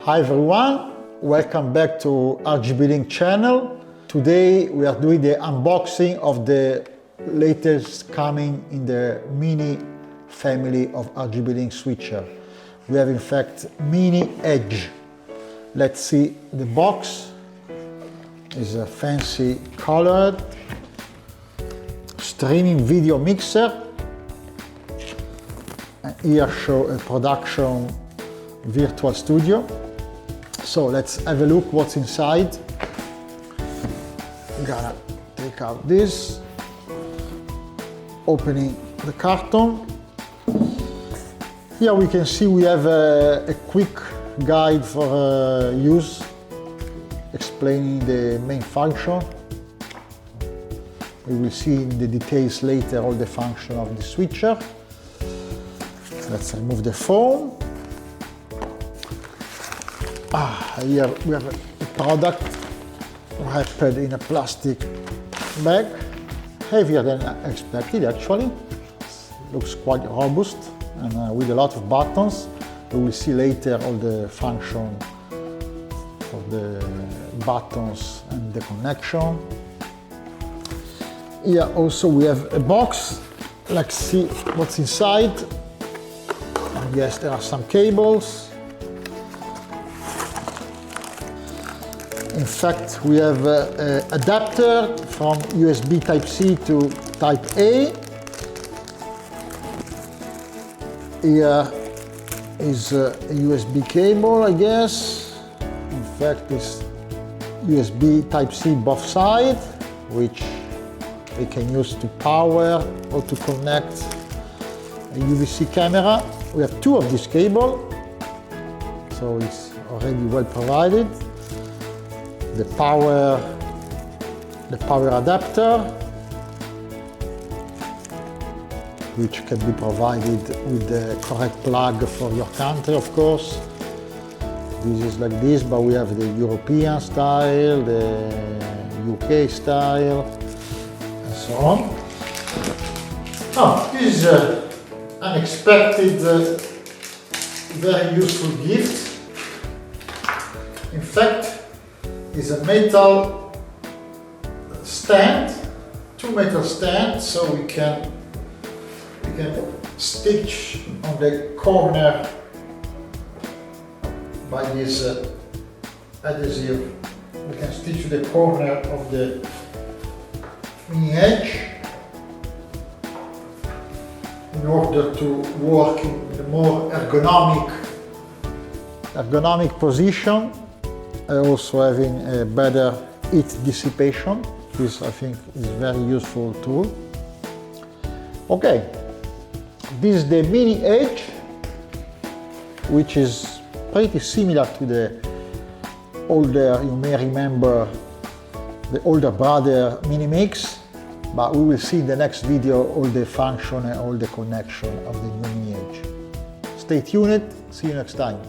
Hi everyone, welcome back to RGB Link channel. Today we are doing the unboxing of the latest coming in the Mini family of RGB Link switcher. We have in fact Mini Edge. Let's see the box. It's a fancy colored streaming video mixer. And here show a production virtual studio. So let's have a look what's inside. I'm gonna take out this, opening the carton. Here we can see we have a quick guide for use, explaining the main function. We will see in the details later all the function of the switcher. Let's remove the foam. Here we have a product wrapped in a plastic bag, heavier than expected actually. Looks quite robust and with a lot of buttons. We will see later all the function of the buttons and the connection. Here also we have a box. Let's see what's inside. I guess there are some cables. In fact, we have an adapter from USB Type-C to Type-A. Here is a USB cable, I guess. In fact, it's USB Type-C both sides, which we can use to power or to connect a UVC camera. We have two of this cable, so it's already well provided. The power adapter, which can be provided with the correct plug for your country, of course. This is like this, but we have the European style, the UK style, and so on. Oh, this is an unexpected, very useful gift. In fact, is a metal stand, two metal stands, so we can stitch on the corner by this adhesive. We can stitch to the corner of the Mini Edge in order to work in a more ergonomic position. Also having a better heat dissipation. This I think is a very useful tool. Okay, this is the Mini Edge, which is pretty similar to the older, you may remember, the older brother Mini Mix, but we will see in the next video all the function and all the connection of the new Mini Edge. Stay tuned, see you next time.